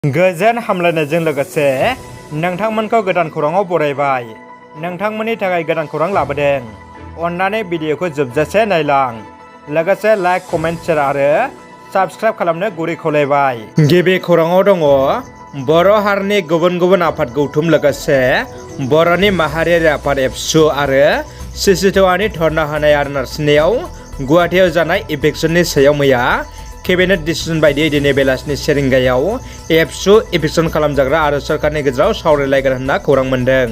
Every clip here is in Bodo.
गोजोन हामलायनायजों लोगोसे नोंथांमोनखौ गोदान खौराङाव बरायबाय। नोंथांमोननि थाखाय गोदान खौरां लाबोदों। अन्नानै भिडिअखौ जोबजासे नायलां। लोगोसे लाइक, कमेन्ट, शेयार आरो साबस्क्राइब खालामनो गुरै खावलायबाय। गिबि खौराङाव दङ बर' हारिनि गुबुन गुबुन आफाद गौथुम लोगोसे बर'नि माहारियारि आफाद एबसु आरो सिसिट'आनि धर्ना होनाय आरो नारसिननायाव गुवाहाटीआव जानाय इभिक्सननि सायाव मैया केबिनेट डिसिजन बायदियै दिनै बेलासिनि 1 रिंगायाव एबसु इभिक्सन खालामजाग्रा आरो सरकारनि गेजेराव सावरायलायगोन होनना खौरां मोन्दों।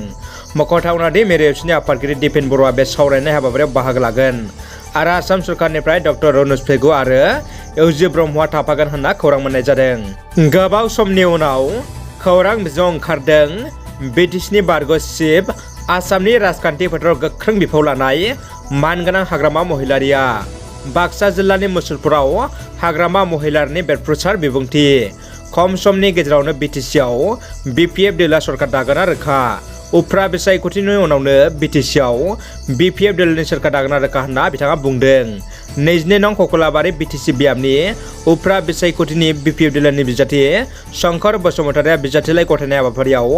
मख'थावना दि मेयर एबसुनि आफादगिरि दिपेन बर'आ बे सावरायनाय हाबाफारियाव बाहागो लागोन आरो आसाम सरकारनिफ्राय डक्टर रनज पेगु आरो एवजि ब्रह्मआ थाफागोन होनना खौरां मोननाय जादों। गोबाव समनि उनाव खौरां बिजोङाव ओंखारदों बिटिसिनि बारग' चिफ आसामनि राजखान्थि फोथाराव गोख्रों बिफाव लानाय मानगोनां हाग्रामा महिलारिया बाक्सा जिल्लानि मुसलपुराव हाग्रामा महिलारिनि बेरफ्रुसार बिबुंथि। खम समनि गेजेरावनो बिटिसिआव बिपिएफ दोलोआ सरकार दागोना रोखा। उफ्रा बिसायख'थिनि उनावनो बिटिसिआव बिपिएफ दोलोनि सरकार दागोना रोखा होनना बिथाङा बुंदों। 22 नं कक्लाबारि बिटिसि बियाबनि उफ्रा बिसायख'थिनि बिपिएफ दोलोनि बिजाथि शंकर बसुमतारिया बिजाथिलाइ गथायनाय हाबाफारियाव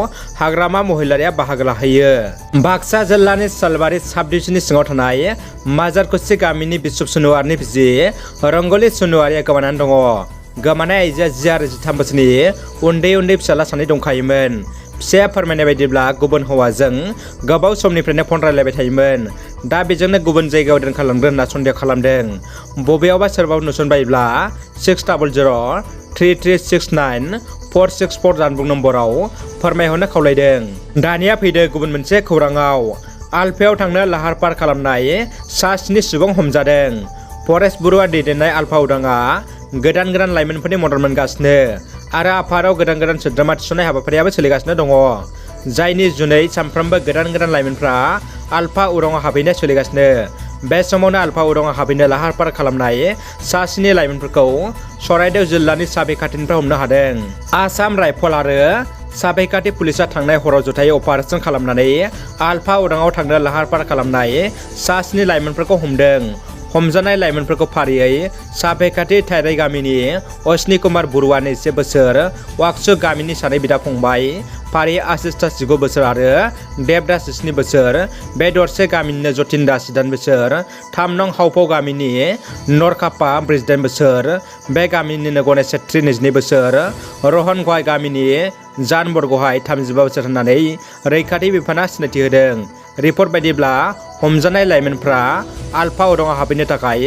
हाग्रामा महिलारिया बाहागो लाहैयो। बाक्सा जिल्लानि सालबारि साब डिभिजननि सिङाव थानाय माजारकुसि गामिनि बिशप सनुवारनि बिसि रंगलि सनुवारिया गोमानानै दङ। गोमानाय आइजोआ 10 आरो 13 बोसोरनि उन्दै फिसाला सानै दंखायोमोन। फिसाया फोरमायनाय बायदिब्ला गुबुन हौवाजों गोबाव समनिफ्रायनो फन रायलायबाय थायोमोन। दा बेजोंनो गुबुन जायगायाव दोनखारलांदों होनना सन्देह खालामदों। बबेयावबा सोरबा नुसनबायब्ला 60003369 जानबुं नम्बराव फोरमायहरनो खावलायदों। दानिया फैदो गुबुन मोनसे खौराङाव। आलफायाव थांनो लाहार फाहार खालामनाय सा 7 सुबुं हमजादों। फरेस्ट बुरुआ दैदेननाय आलफा उदाङा गोदान लाइमोनफोरनि मदद मोनगासिनो आरो आफादाव गोदान सोद्रोमा थिसननाय हाबाफारियाबो सोलिगासिनो दङ। जायनि जुनै सानफ्रोमबो गोदान लाइमोनफ्रा आलफा उदाङाव हाबहैनाय सोलिगासिनो। बे समावनो आलफा उदाङाव हाबहैनो लाहार फाहार खालामनाय सा 7 लाइमोनफोरखौ सराइदेव जिल्लानि साबिखाथिनिफ्राय हमनो हादों। आसाम राइफल आरो साबिखाथि पुलिसा थांनाय हराव जथायै अपारेसन खालामनानै आलफा उदाङाव थांनो लाहार फाहार खालामनाय सा 7 लाइमोनफोरखौ हमदों। हमजानाय लाइमोनफोरखौ फारियै साबिखाथि थाइराइ गामिनि अश्नि कुमार बरुवा 21 बोसोर, वाकसु गामिनि सानै बिदा फंबाय फारि आशिष दास 19 बोसोर आरो देब दास 7 बोसोर, बे दरसे गामिनिनो जतिन दास 18 बोसोर, 3 नं हावफाव गामिनि नरकापा 48 बोसोर, बे गामिनिनो गणेश छेत्री 22 बोसोर, रहन गहाय गामिनि जान बरगहाय 35 बोसोर होननानै रैखाथि बिफाना सिनायथि होदों। रिपर्ट बायदिब्ला हमजानाय लाइमोनफ्रा आलफा उदाङाव हाबहैनो थाखाय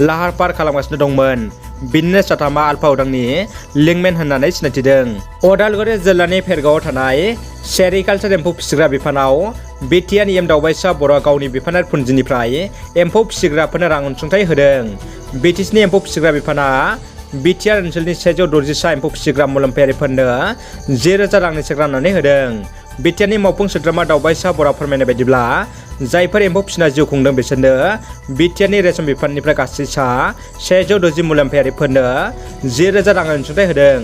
लाहार फाहार खालामगासिनो दंमोन। बिनिनो साथामा आलफा उदांनि लिंकमेन होननानै सिनायथिदों। उदालगुरि जिल्लानि फेरगावआव थानाय सेरिकालचार एम्फौ फिसिग्रा बिफानाव BTR EM दावबायसा बर'आ गावनि बिफानारि फुन्जिनिफ्राय एम्फौ फिसिग्राफोरनो रां अनसुंथाइ होदों। बिटिसिनि एम्फौ फिसिग्रा बिफाना BTR ओनसोलनि 160 एम्फौ फिसिग्रा मुलाम्फायारिफोरनो 10,000 रांनि चेक राननानै होदों। BTRनि मावफुं सोद्रोमा दावबायसा बर'आ फोरमायनाय बायदिब्ला जायफोर एम्फौ फिसिना जिउ खुंदों बिसोरनो BTRनि रेशन बिफाननिफ्राय गासै सा 160 मुलाम्फायारिफोरनो 10,000 रां अनसुंथाइ होदों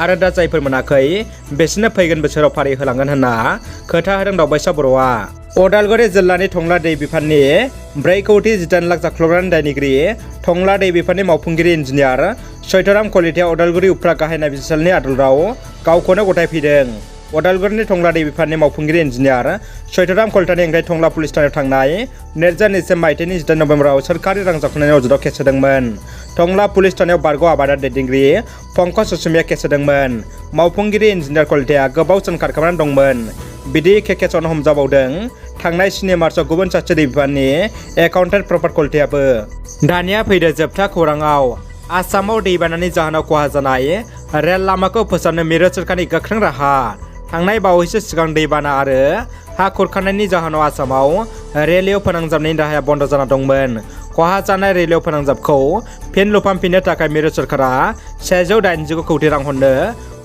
आरो दा जायफोर मोनाखै बिसोरनो फैगोन बोसोराव फारि होलांगोन होनना खोथा होदों दावबायसा बर'आ। उदालगुरि जिल्लानि टंला दै बिफाननि 4,18 लाख जाख्लबनानै दायनिगिरि टंला दै बिफाननि मावफुंगिरि इन्जिनियार चैतराम कलिताया उदालगुरि उफ्रा गाहाय नायबिजिरसालिनि आदालताव गावखौनो गथायफैदों। उदालगुरिनि टंला दै बिफाननि मावफुंगिरि इन्जिनियार चैतराम कलितानि अनगायै टंला पुलिस थानायाव थांनाय 2020 मायथाइनि 18 नभेम्बराव सोरखारि रां जाख्ल'नायनि अजदाव केस होदोंमोन। टंला पुलिस थानायाव बारग' आबादारि दैदेनगिरि पंकज असमिया केस होदोंमोन। मावफुंगिरि इन्जिनियार कलिताया गोबाव सान खारखोमानानै दंमोन। बिदि एखे केसावनो हमजाबावदों थांनाय 7 मार्चआव गुबुन सासे दै बिफाननि एकाउन्टेन्ट प्रफात कलितायाबो। दानिया फैदो जोबथा खौराङाव। आसामाव दैबानानि जाहोनाव खहा जानाय रेल लामाखौ फोसाबनो मिरु सोरखारनि गोख्रों राहा। थांनाय बावैसो सिगां दैबाना आरो हा खुरखानायनि जाहोनाव आसामाव रेलवे फोनांजाबनायनि राहाया बन्द जाना दंमोन। खहा जानाय रेलवे फोनांजाबखौ फिन लुफामफिननो थाखाय मिरु सोरखारा 189 कौटि रां हरनो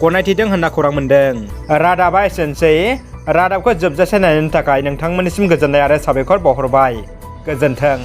गनायथिदों होनना खौरां मोन्दों। रादाबा एसेनोसै। रादाबखौ जोबजासे नायनायनि थाखाय नोंथांमोननिसिम गोजोननाय आरो साबायखर बावहरबाय। गोजोन्थों।